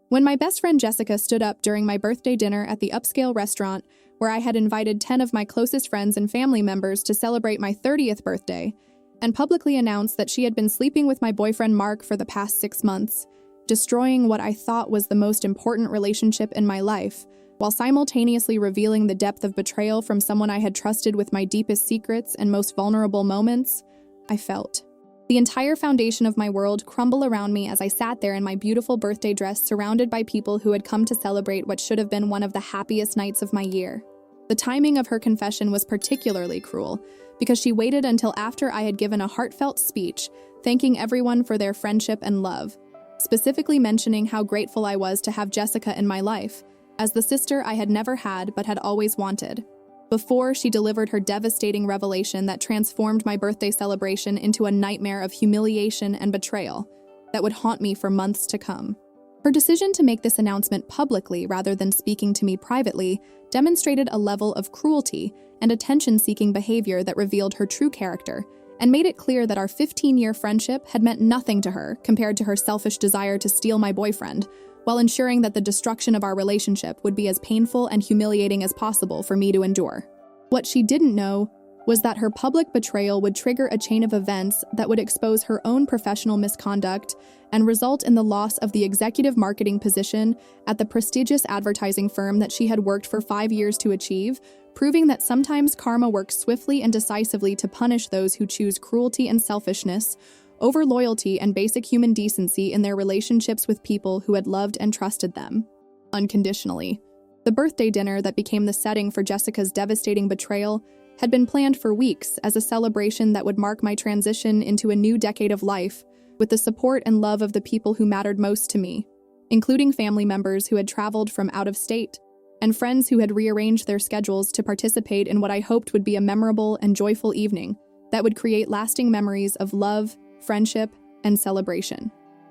When my best friend Jessica stood up during my birthday dinner at the upscale restaurant where I had invited 10 of my closest friends and family members to celebrate my 30th birthday, and publicly announced that she had been sleeping with my boyfriend Mark for the past 6 months, destroying what I thought was the most important relationship in my life, while simultaneously revealing the depth of betrayal from someone I had trusted with my deepest secrets and most vulnerable moments, I felt the entire foundation of my world crumble around me as I sat there in my beautiful birthday dress surrounded by people who had come to celebrate what should have been one of the happiest nights of my year. The timing of her confession was particularly cruel because she waited until after I had given a heartfelt speech, thanking everyone for their friendship and love, specifically mentioning how grateful I was to have Jessica in my life, as the sister I had never had but had always wanted, before she delivered her devastating revelation that transformed my birthday celebration into a nightmare of humiliation and betrayal that would haunt me for months to come. Her decision to make this announcement publicly rather than speaking to me privately demonstrated a level of cruelty and attention-seeking behavior that revealed her true character and made it clear that our 15-year friendship had meant nothing to her compared to her selfish desire to steal my boyfriend, while ensuring that the destruction of our relationship would be as painful and humiliating as possible for me to endure. What she didn't know was that her public betrayal would trigger a chain of events that would expose her own professional misconduct and result in the loss of the executive marketing position at the prestigious advertising firm that she had worked for 5 years to achieve, proving that sometimes karma works swiftly and decisively to punish those who choose cruelty and selfishness over loyalty and basic human decency in their relationships with people who had loved and trusted them unconditionally. The birthday dinner that became the setting for Jessica's devastating betrayal had been planned for weeks as a celebration that would mark my transition into a new decade of life, with the support and love of the people who mattered most to me, including family members who had traveled from out of state, and friends who had rearranged their schedules to participate in what I hoped would be a memorable and joyful evening that would create lasting memories of love, friendship, and celebration.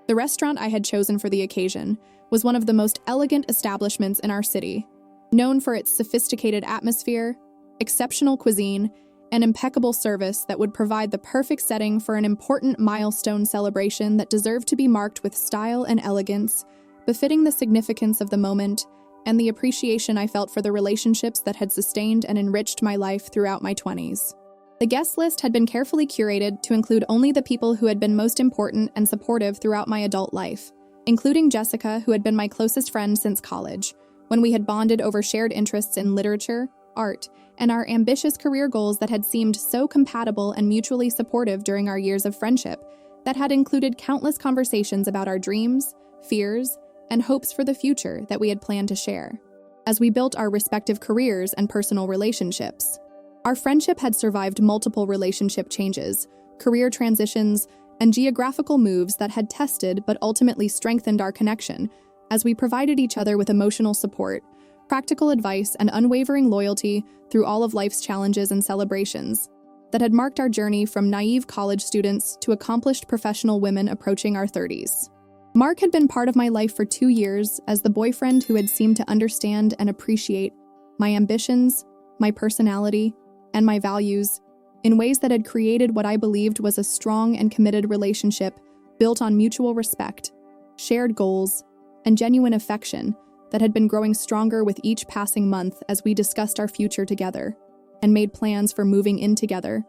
The restaurant I had chosen for the occasion was one of the most elegant establishments in our city, known for its sophisticated atmosphere, exceptional cuisine, and impeccable service that would provide the perfect setting for an important milestone celebration that deserved to be marked with style and elegance, befitting the significance of the moment and the appreciation I felt for the relationships that had sustained and enriched my life throughout my 20s. The guest list had been carefully curated to include only the people who had been most important and supportive throughout my adult life, including Jessica, who had been my closest friend since college, when we had bonded over shared interests in literature, art, and our ambitious career goals that had seemed so compatible and mutually supportive during our years of friendship, that had included countless conversations about our dreams, fears, and hopes for the future that we had planned to share, as we built our respective careers and personal relationships. Our friendship had survived multiple relationship changes, career transitions, and geographical moves that had tested but ultimately strengthened our connection, as we provided each other with emotional support, practical advice, and unwavering loyalty through all of life's challenges and celebrations that had marked our journey from naive college students to accomplished professional women approaching our 30s. Mark had been part of my life for 2 years as the boyfriend who had seemed to understand and appreciate my ambitions, my personality, and my values in ways that had created what I believed was a strong and committed relationship built on mutual respect, shared goals, and genuine affection that had been growing stronger with each passing month as we discussed our future together and made plans for moving in together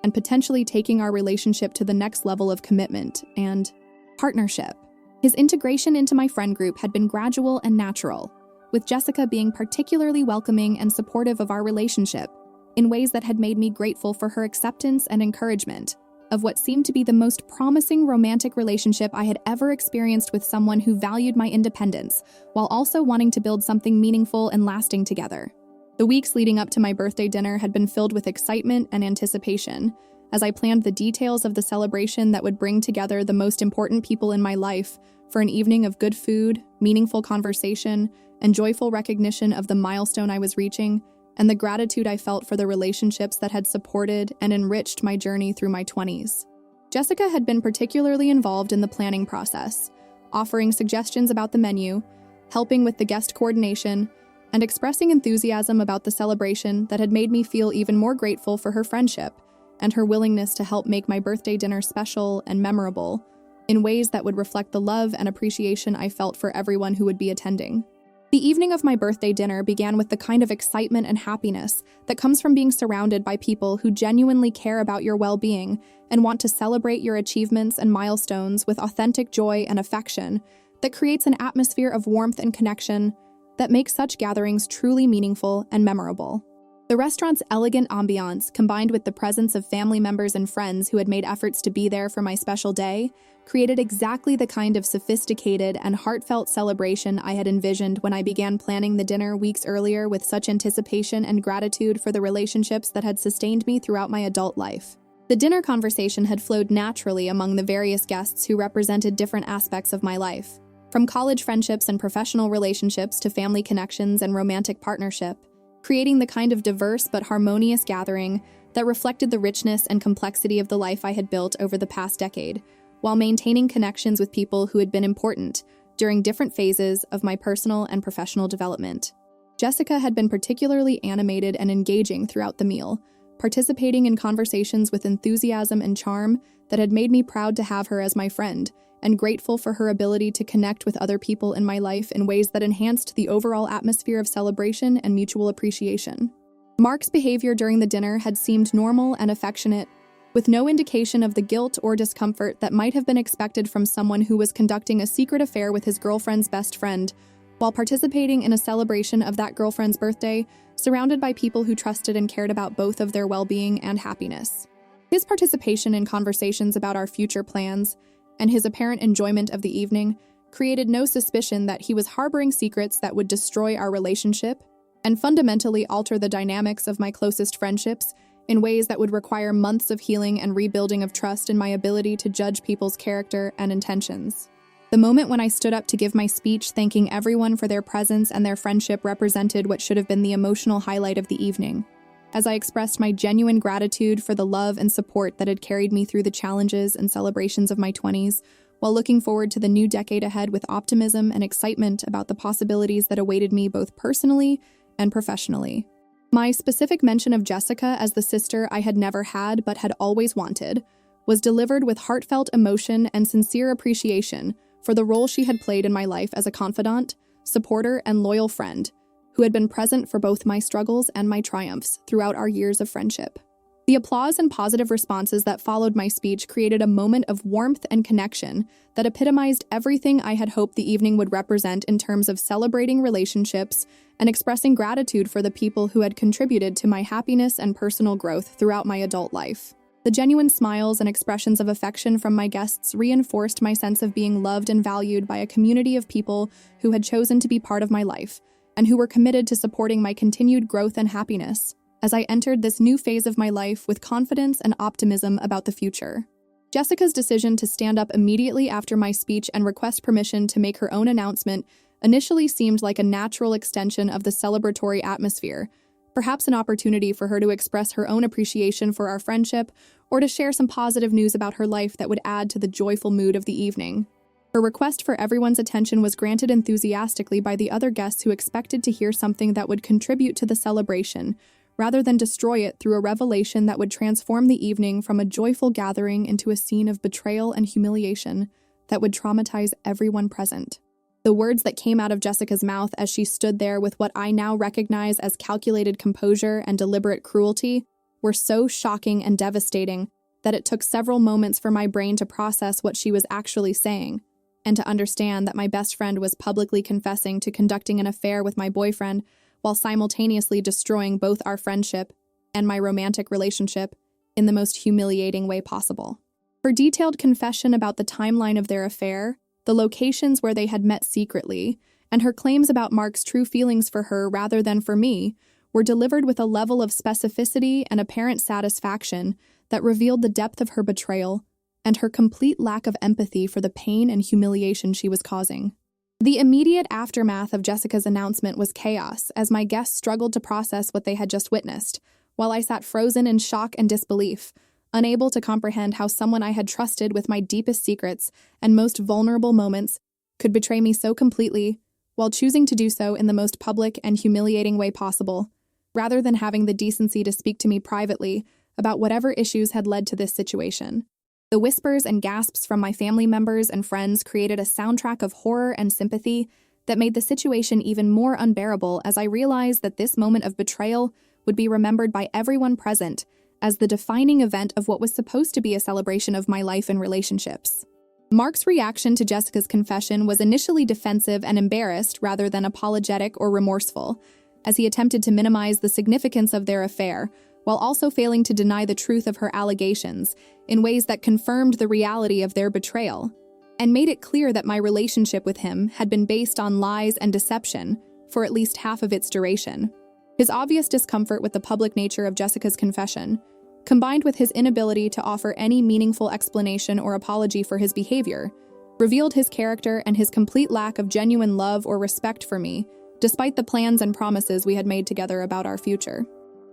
and potentially taking our relationship to the next level of commitment and partnership. His integration into my friend group had been gradual and natural, with Jessica being particularly welcoming and supportive of our relationship in ways that had made me grateful for her acceptance and encouragement of what seemed to be the most promising romantic relationship I had ever experienced with someone who valued my independence, while also wanting to build something meaningful and lasting together. The weeks leading up to my birthday dinner had been filled with excitement and anticipation, as I planned the details of the celebration that would bring together the most important people in my life for an evening of good food, meaningful conversation, and joyful recognition of the milestone I was reaching, and the gratitude I felt for the relationships that had supported and enriched my journey through my 20s. Jessica had been particularly involved in the planning process, offering suggestions about the menu, helping with the guest coordination, and expressing enthusiasm about the celebration that had made me feel even more grateful for her friendship and her willingness to help make my birthday dinner special and memorable, in ways that would reflect the love and appreciation I felt for everyone who would be attending. The evening of my birthday dinner began with the kind of excitement and happiness that comes from being surrounded by people who genuinely care about your well-being and want to celebrate your achievements and milestones with authentic joy and affection that creates an atmosphere of warmth and connection that makes such gatherings truly meaningful and memorable. The restaurant's elegant ambiance, combined with the presence of family members and friends who had made efforts to be there for my special day, created exactly the kind of sophisticated and heartfelt celebration I had envisioned when I began planning the dinner weeks earlier with such anticipation and gratitude for the relationships that had sustained me throughout my adult life. The dinner conversation had flowed naturally among the various guests who represented different aspects of my life, from college friendships and professional relationships to family connections and romantic partnership, creating the kind of diverse but harmonious gathering that reflected the richness and complexity of the life I had built over the past decade, while maintaining connections with people who had been important during different phases of my personal and professional development. Jessica had been particularly animated and engaging throughout the meal, participating in conversations with enthusiasm and charm that had made me proud to have her as my friend, and grateful for her ability to connect with other people in my life in ways that enhanced the overall atmosphere of celebration and mutual appreciation. Mark's behavior during the dinner had seemed normal and affectionate, with no indication of the guilt or discomfort that might have been expected from someone who was conducting a secret affair with his girlfriend's best friend, while participating in a celebration of that girlfriend's birthday, surrounded by people who trusted and cared about both of their well-being and happiness. His participation in conversations about our future plans and his apparent enjoyment of the evening created no suspicion that he was harboring secrets that would destroy our relationship and fundamentally alter the dynamics of my closest friendships in ways that would require months of healing and rebuilding of trust in my ability to judge people's character and intentions. The moment when I stood up to give my speech thanking everyone for their presence and their friendship represented what should have been the emotional highlight of the evening, as I expressed my genuine gratitude for the love and support that had carried me through the challenges and celebrations of my 20s, while looking forward to the new decade ahead with optimism and excitement about the possibilities that awaited me both personally and professionally. My specific mention of Jessica as the sister I had never had but had always wanted was delivered with heartfelt emotion and sincere appreciation for the role she had played in my life as a confidant, supporter, and loyal friend, who had been present for both my struggles and my triumphs throughout our years of friendship. The applause and positive responses that followed my speech created a moment of warmth and connection that epitomized everything I had hoped the evening would represent in terms of celebrating relationships and expressing gratitude for the people who had contributed to my happiness and personal growth throughout my adult life. The genuine smiles and expressions of affection from my guests reinforced my sense of being loved and valued by a community of people who had chosen to be part of my life, and who were committed to supporting my continued growth and happiness as I entered this new phase of my life with confidence and optimism about the future. Jessica's decision to stand up immediately after my speech and request permission to make her own announcement initially seemed like a natural extension of the celebratory atmosphere, perhaps an opportunity for her to express her own appreciation for our friendship or to share some positive news about her life that would add to the joyful mood of the evening. Her request for everyone's attention was granted enthusiastically by the other guests who expected to hear something that would contribute to the celebration, rather than destroy it through a revelation that would transform the evening from a joyful gathering into a scene of betrayal and humiliation that would traumatize everyone present. The words that came out of Jessica's mouth as she stood there with what I now recognize as calculated composure and deliberate cruelty were so shocking and devastating that it took several moments for my brain to process what she was actually saying, and to understand that my best friend was publicly confessing to conducting an affair with my boyfriend while simultaneously destroying both our friendship and my romantic relationship in the most humiliating way possible. Her detailed confession about the timeline of their affair, the locations where they had met secretly, and her claims about Mark's true feelings for her rather than for me were delivered with a level of specificity and apparent satisfaction that revealed the depth of her betrayal and her complete lack of empathy for the pain and humiliation she was causing. The immediate aftermath of Jessica's announcement was chaos, as my guests struggled to process what they had just witnessed, while I sat frozen in shock and disbelief, unable to comprehend how someone I had trusted with my deepest secrets and most vulnerable moments could betray me so completely, while choosing to do so in the most public and humiliating way possible, rather than having the decency to speak to me privately about whatever issues had led to this situation. The whispers and gasps from my family members and friends created a soundtrack of horror and sympathy that made the situation even more unbearable as I realized that this moment of betrayal would be remembered by everyone present as the defining event of what was supposed to be a celebration of my life and relationships. Mark's reaction to Jessica's confession was initially defensive and embarrassed rather than apologetic or remorseful, as he attempted to minimize the significance of their affair, while also failing to deny the truth of her allegations in ways that confirmed the reality of their betrayal, and made it clear that my relationship with him had been based on lies and deception for at least half of its duration. His obvious discomfort with the public nature of Jessica's confession, combined with his inability to offer any meaningful explanation or apology for his behavior, revealed his character and his complete lack of genuine love or respect for me, despite the plans and promises we had made together about our future.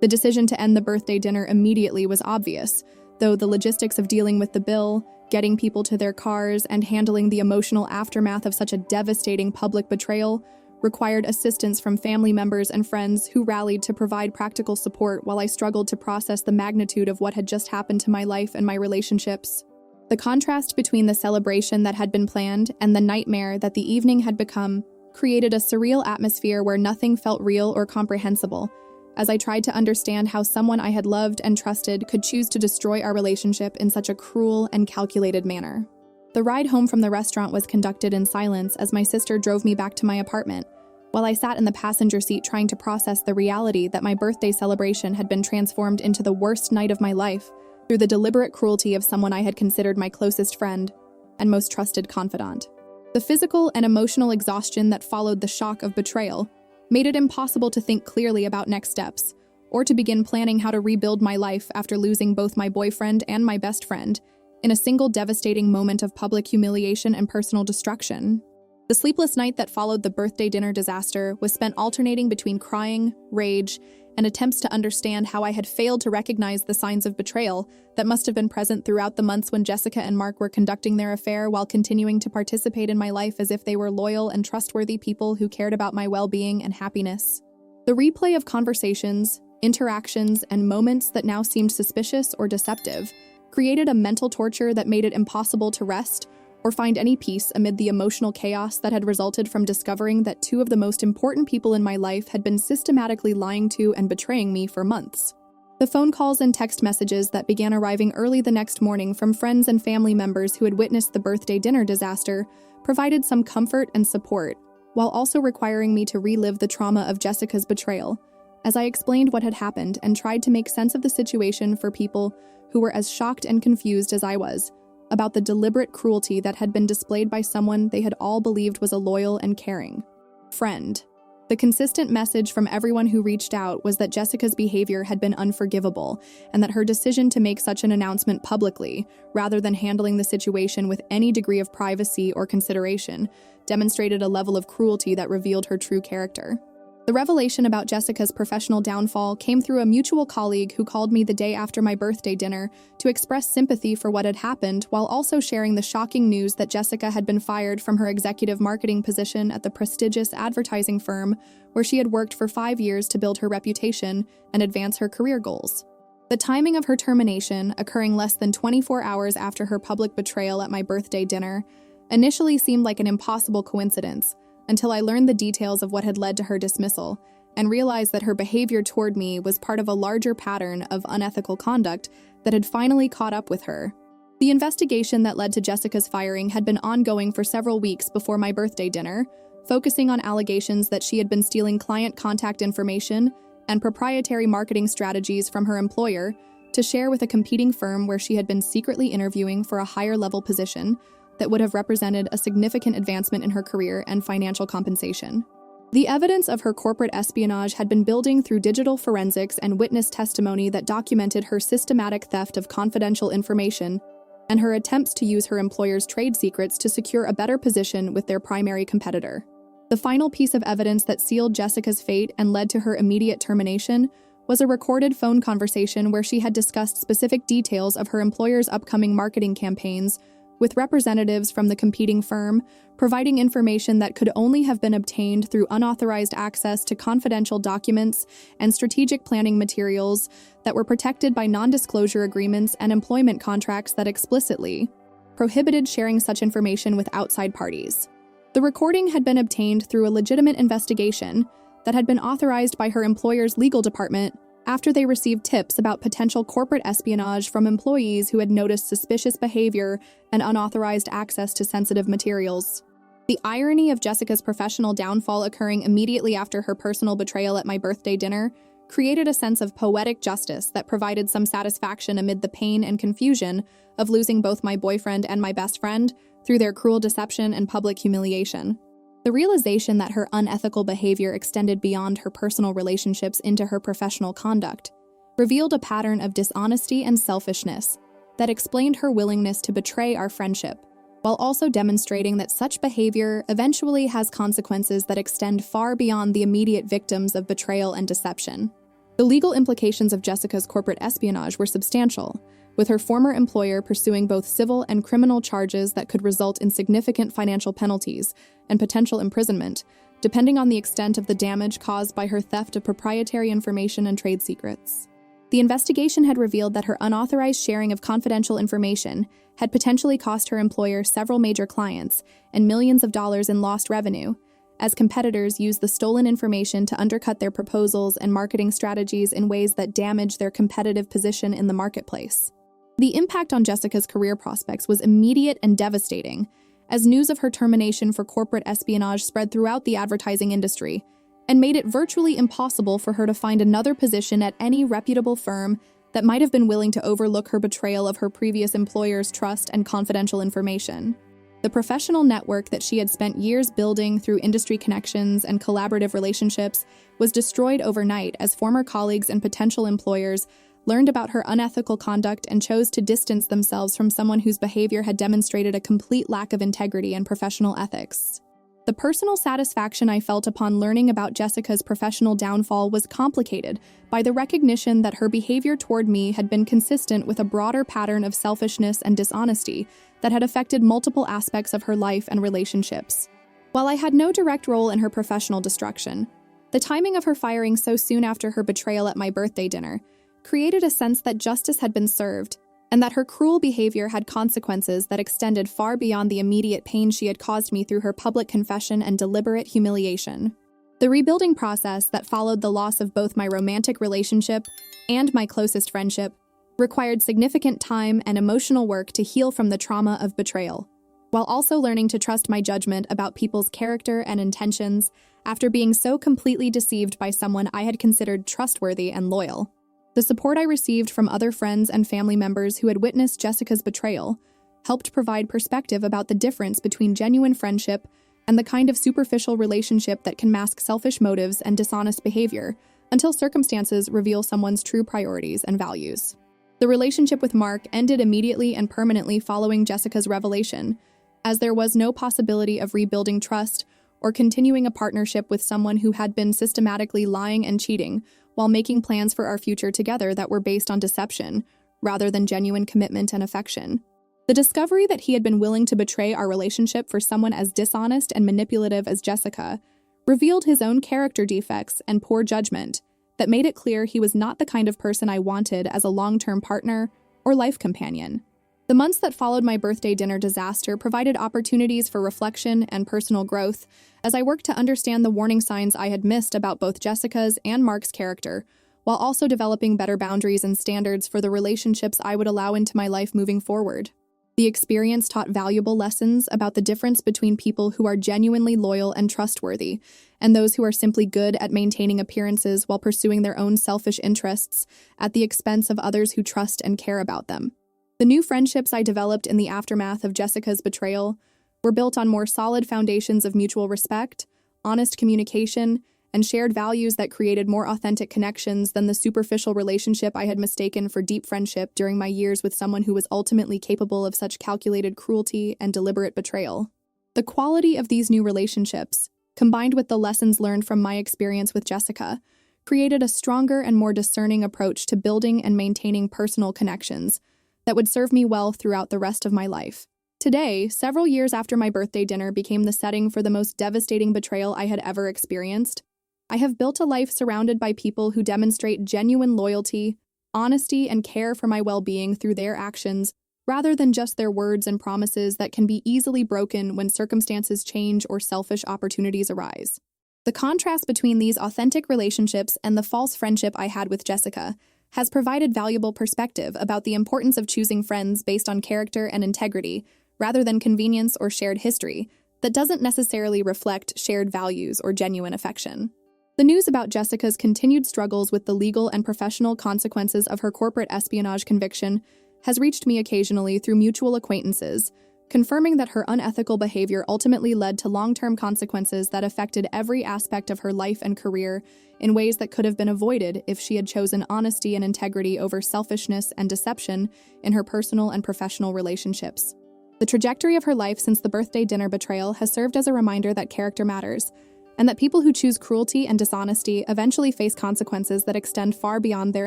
The decision to end the birthday dinner immediately was obvious, though the logistics of dealing with the bill, getting people to their cars, and handling the emotional aftermath of such a devastating public betrayal required assistance from family members and friends who rallied to provide practical support while I struggled to process the magnitude of what had just happened to my life and my relationships. The contrast between the celebration that had been planned and the nightmare that the evening had become created a surreal atmosphere where nothing felt real or comprehensible, as I tried to understand how someone I had loved and trusted could choose to destroy our relationship in such a cruel and calculated manner. The ride home from the restaurant was conducted in silence as my sister drove me back to my apartment, while I sat in the passenger seat trying to process the reality that my birthday celebration had been transformed into the worst night of my life through the deliberate cruelty of someone I had considered my closest friend and most trusted confidant. The physical and emotional exhaustion that followed the shock of betrayal made it impossible to think clearly about next steps, or to begin planning how to rebuild my life after losing both my boyfriend and my best friend in a single devastating moment of public humiliation and personal destruction. The sleepless night that followed the birthday dinner disaster was spent alternating between crying, rage, and attempts to understand how I had failed to recognize the signs of betrayal that must have been present throughout the months when Jessica and Mark were conducting their affair while continuing to participate in my life as if they were loyal and trustworthy people who cared about my well-being and happiness. The replay of conversations, interactions, and moments that now seemed suspicious or deceptive created a mental torture that made it impossible to rest or find any peace amid the emotional chaos that had resulted from discovering that two of the most important people in my life had been systematically lying to and betraying me for months. The phone calls and text messages that began arriving early the next morning from friends and family members who had witnessed the birthday dinner disaster provided some comfort and support, while also requiring me to relive the trauma of Jessica's betrayal, as I explained what had happened and tried to make sense of the situation for people who were as shocked and confused as I was about the deliberate cruelty that had been displayed by someone they had all believed was a loyal and caring friend. The consistent message from everyone who reached out was that Jessica's behavior had been unforgivable, and that her decision to make such an announcement publicly, rather than handling the situation with any degree of privacy or consideration, demonstrated a level of cruelty that revealed her true character. The revelation about Jessica's professional downfall came through a mutual colleague who called me the day after my birthday dinner to express sympathy for what had happened, while also sharing the shocking news that Jessica had been fired from her executive marketing position at the prestigious advertising firm where she had worked for 5 years to build her reputation and advance her career goals. The timing of her termination, occurring less than 24 hours after her public betrayal at my birthday dinner, initially seemed like an impossible coincidence, until I learned the details of what had led to her dismissal and realized that her behavior toward me was part of a larger pattern of unethical conduct that had finally caught up with her. The investigation that led to Jessica's firing had been ongoing for several weeks before my birthday dinner, focusing on allegations that she had been stealing client contact information and proprietary marketing strategies from her employer to share with a competing firm where she had been secretly interviewing for a higher-level position that would have represented a significant advancement in her career and financial compensation. The evidence of her corporate espionage had been building through digital forensics and witness testimony that documented her systematic theft of confidential information and her attempts to use her employer's trade secrets to secure a better position with their primary competitor. The final piece of evidence that sealed Jessica's fate and led to her immediate termination was a recorded phone conversation where she had discussed specific details of her employer's upcoming marketing campaigns with representatives from the competing firm providing information that could only have been obtained through unauthorized access to confidential documents and strategic planning materials that were protected by non-disclosure agreements and employment contracts that explicitly prohibited sharing such information with outside parties. The recording had been obtained through a legitimate investigation that had been authorized by her employer's legal department after they received tips about potential corporate espionage from employees who had noticed suspicious behavior and unauthorized access to sensitive materials. The irony of Jessica's professional downfall occurring immediately after her personal betrayal at my birthday dinner created a sense of poetic justice that provided some satisfaction amid the pain and confusion of losing both my boyfriend and my best friend through their cruel deception and public humiliation. The realization that her unethical behavior extended beyond her personal relationships into her professional conduct revealed a pattern of dishonesty and selfishness that explained her willingness to betray our friendship, while also demonstrating that such behavior eventually has consequences that extend far beyond the immediate victims of betrayal and deception. The legal implications of Jessica's corporate espionage were substantial, with her former employer pursuing both civil and criminal charges that could result in significant financial penalties and potential imprisonment, depending on the extent of the damage caused by her theft of proprietary information and trade secrets. The investigation had revealed that her unauthorized sharing of confidential information had potentially cost her employer several major clients and millions of dollars in lost revenue, as competitors used the stolen information to undercut their proposals and marketing strategies in ways that damaged their competitive position in the marketplace. The impact on Jessica's career prospects was immediate and devastating, as news of her termination for corporate espionage spread throughout the advertising industry and made it virtually impossible for her to find another position at any reputable firm that might have been willing to overlook her betrayal of her previous employer's trust and confidential information. The professional network that she had spent years building through industry connections and collaborative relationships was destroyed overnight as former colleagues and potential employers learned about her unethical conduct and chose to distance themselves from someone whose behavior had demonstrated a complete lack of integrity and professional ethics. The personal satisfaction I felt upon learning about Jessica's professional downfall was complicated by the recognition that her behavior toward me had been consistent with a broader pattern of selfishness and dishonesty that had affected multiple aspects of her life and relationships. While I had no direct role in her professional destruction, the timing of her firing so soon after her betrayal at my birthday dinner created a sense that justice had been served and that her cruel behavior had consequences that extended far beyond the immediate pain she had caused me through her public confession and deliberate humiliation. The rebuilding process that followed the loss of both my romantic relationship and my closest friendship required significant time and emotional work to heal from the trauma of betrayal, while also learning to trust my judgment about people's character and intentions after being so completely deceived by someone I had considered trustworthy and loyal. The support I received from other friends and family members who had witnessed Jessica's betrayal helped provide perspective about the difference between genuine friendship and the kind of superficial relationship that can mask selfish motives and dishonest behavior until circumstances reveal someone's true priorities and values. The relationship with Mark ended immediately and permanently following Jessica's revelation, as there was no possibility of rebuilding trust or continuing a partnership with someone who had been systematically lying and cheating while making plans for our future together that were based on deception, rather than genuine commitment and affection. The discovery that he had been willing to betray our relationship for someone as dishonest and manipulative as Jessica revealed his own character defects and poor judgment that made it clear he was not the kind of person I wanted as a long-term partner or life companion. The months that followed my birthday dinner disaster provided opportunities for reflection and personal growth as I worked to understand the warning signs I had missed about both Jessica's and Mark's character, while also developing better boundaries and standards for the relationships I would allow into my life moving forward. The experience taught valuable lessons about the difference between people who are genuinely loyal and trustworthy, and those who are simply good at maintaining appearances while pursuing their own selfish interests at the expense of others who trust and care about them. The new friendships I developed in the aftermath of Jessica's betrayal were built on more solid foundations of mutual respect, honest communication, and shared values that created more authentic connections than the superficial relationship I had mistaken for deep friendship during my years with someone who was ultimately capable of such calculated cruelty and deliberate betrayal. The quality of these new relationships, combined with the lessons learned from my experience with Jessica, created a stronger and more discerning approach to building and maintaining personal connections that would serve me well throughout the rest of my life. Today, several years after my birthday dinner became the setting for the most devastating betrayal I had ever experienced, I have built a life surrounded by people who demonstrate genuine loyalty, honesty, and care for my well-being through their actions, rather than just their words and promises that can be easily broken when circumstances change or selfish opportunities arise. The contrast between these authentic relationships and the false friendship I had with Jessica has provided valuable perspective about the importance of choosing friends based on character and integrity, rather than convenience or shared history, that doesn't necessarily reflect shared values or genuine affection. The news about Jessica's continued struggles with the legal and professional consequences of her corporate espionage conviction has reached me occasionally through mutual acquaintances, confirming that her unethical behavior ultimately led to long-term consequences that affected every aspect of her life and career in ways that could have been avoided if she had chosen honesty and integrity over selfishness and deception in her personal and professional relationships. The trajectory of her life since the birthday dinner betrayal has served as a reminder that character matters, and that people who choose cruelty and dishonesty eventually face consequences that extend far beyond their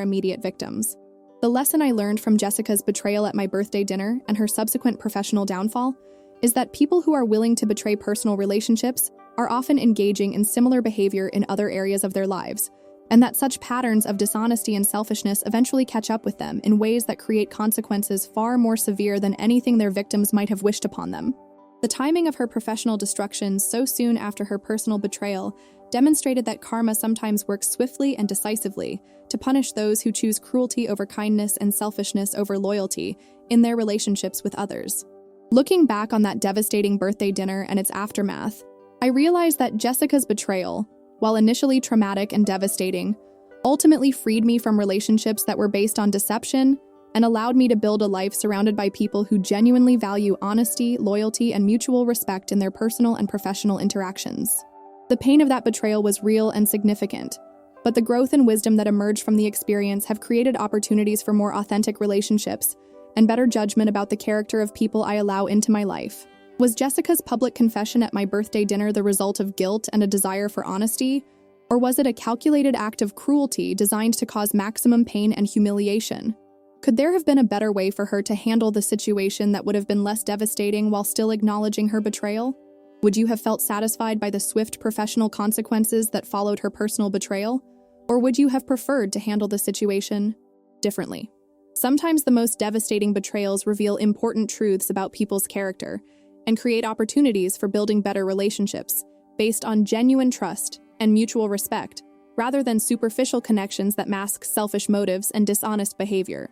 immediate victims. The lesson I learned from Jessica's betrayal at my birthday dinner and her subsequent professional downfall is that people who are willing to betray personal relationships are often engaging in similar behavior in other areas of their lives, and that such patterns of dishonesty and selfishness eventually catch up with them in ways that create consequences far more severe than anything their victims might have wished upon them. The timing of her professional destruction so soon after her personal betrayal demonstrated that karma sometimes works swiftly and decisively to punish those who choose cruelty over kindness and selfishness over loyalty in their relationships with others. Looking back on that devastating birthday dinner and its aftermath, I realized that Jessica's betrayal, while initially traumatic and devastating, ultimately freed me from relationships that were based on deception and allowed me to build a life surrounded by people who genuinely value honesty, loyalty, and mutual respect in their personal and professional interactions. The pain of that betrayal was real and significant, but the growth and wisdom that emerged from the experience have created opportunities for more authentic relationships and better judgment about the character of people I allow into my life. Was Jessica's public confession at my birthday dinner the result of guilt and a desire for honesty, or was it a calculated act of cruelty designed to cause maximum pain and humiliation? Could there have been a better way for her to handle the situation that would have been less devastating while still acknowledging her betrayal? Would you have felt satisfied by the swift professional consequences that followed her personal betrayal? Or would you have preferred to handle the situation differently? Sometimes the most devastating betrayals reveal important truths about people's character and create opportunities for building better relationships based on genuine trust and mutual respect, rather than superficial connections that mask selfish motives and dishonest behavior.